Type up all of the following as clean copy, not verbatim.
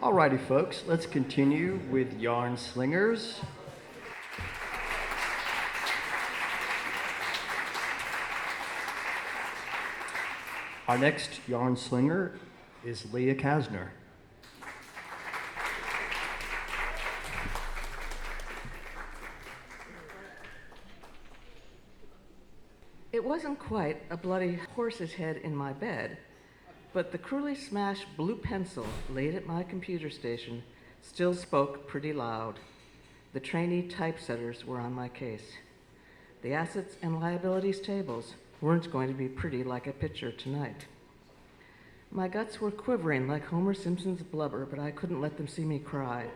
Alrighty, folks, let's continue with Yarnslingers. Our next yarn slinger is Leah Casner. It wasn't quite a bloody horse's head in my bed, but the cruelly smashed blue pencil laid at my computer station still spoke pretty loud. The trainee typesetters were on my case. The assets and liabilities tables weren't going to be pretty like a picture tonight. My guts were quivering like Homer Simpson's blubber, but I couldn't let them see me cry.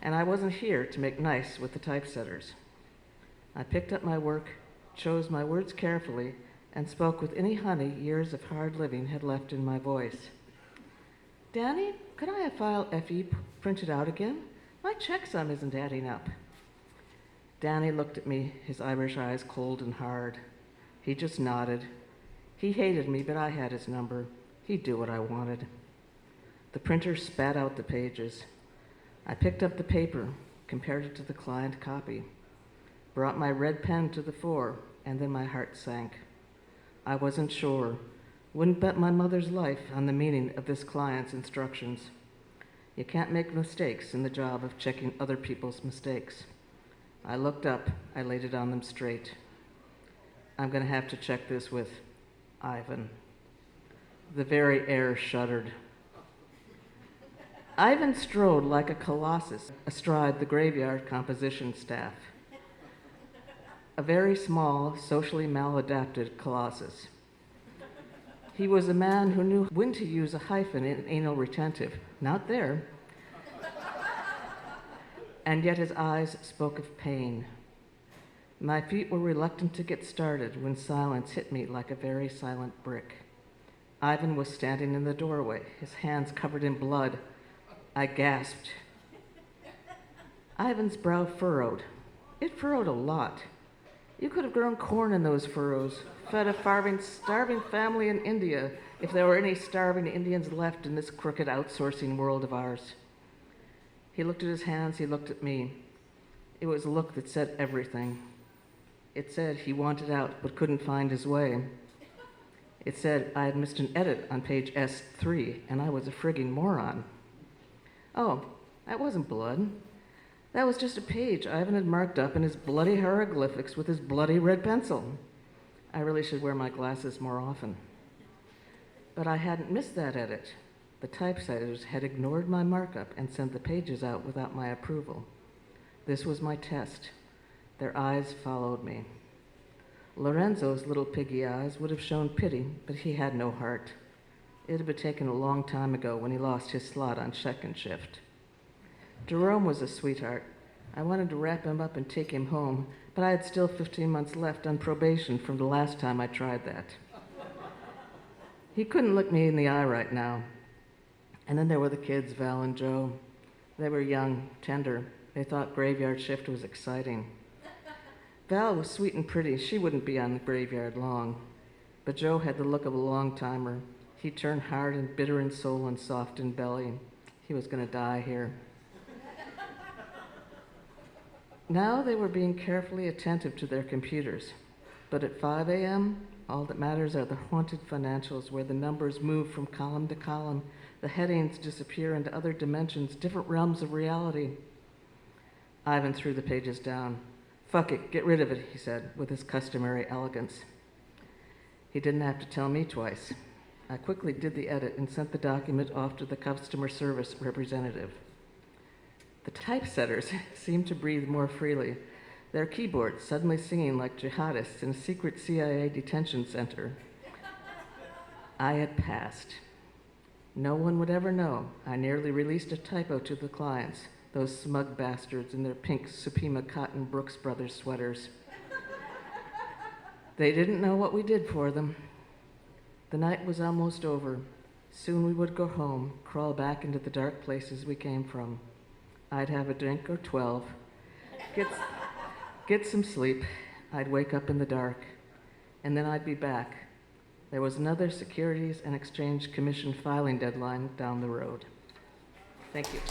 And I wasn't here to make nice with the typesetters. I picked up my work, chose my words carefully, and spoke with any honey years of hard living had left in my voice. Danny, could I have file FE printed out again? My checksum isn't adding up. Danny looked at me, his Irish eyes cold and hard. He just nodded. He hated me, but I had his number. He'd do what I wanted. The printer spat out the pages. I picked up the paper, compared it to the client copy, brought my red pen to the fore, and then my heart sank. I wasn't sure. Wouldn't bet my mother's life on the meaning of this client's instructions. You can't make mistakes in the job of checking other people's mistakes. I looked up. I laid it on them straight. I'm going to have to check this with Ivan. The very air shuddered. Ivan strode like a colossus astride the graveyard composition staff. A very small, socially maladapted colossus. He was a man who knew when to use a hyphen in anal retentive. Not there. And yet his eyes spoke of pain. My feet were reluctant to get started when silence hit me like a very silent brick. Ivan was standing in the doorway, his hands covered in blood. I gasped. Ivan's brow furrowed. It furrowed a lot. You could have grown corn in those furrows, fed a starving family in India, if there were any starving Indians left in this crooked outsourcing world of ours. He looked at his hands, he looked at me. It was a look that said everything. It said he wanted out but couldn't find his way. It said I had missed an edit on page S3 and I was a frigging moron. Oh, that wasn't blood. That was just a page Ivan had marked up in his bloody hieroglyphics with his bloody red pencil. I really should wear my glasses more often. But I hadn't missed that edit. The typesetters had ignored my markup and sent the pages out without my approval. This was my test. Their eyes followed me. Lorenzo's little piggy eyes would have shown pity, but he had no heart. It had been taken a long time ago when he lost his slot on second shift. Jerome was a sweetheart. I wanted to wrap him up and take him home, but I had still 15 months left on probation from the last time I tried that. He couldn't look me in the eye right now. And then there were the kids, Val and Joe. They were young, tender. They thought graveyard shift was exciting. Val was sweet and pretty. She wouldn't be on the graveyard long. But Joe had the look of a long-timer. He turned hard and bitter in soul and soft in belly. He was going to die here. Now they were being carefully attentive to their computers. But at 5 a.m., all that matters are the haunted financials where the numbers move from column to column, the headings disappear into other dimensions, different realms of reality. Ivan threw the pages down. Fuck it, get rid of it, he said, with his customary elegance. He didn't have to tell me twice. I quickly did the edit and sent the document off to the customer service representative. The typesetters seemed to breathe more freely, their keyboards suddenly singing like jihadists in a secret CIA detention center. I had passed. No one would ever know. I nearly released a typo to the clients, those smug bastards in their pink Supima cotton Brooks Brothers sweaters. They didn't know what we did for them. The night was almost over. Soon we would go home, crawl back into the dark places we came from. I'd have a drink or 12, get some sleep. I'd wake up in the dark, and then I'd be back. There was another Securities and Exchange Commission filing deadline down the road. Thank you.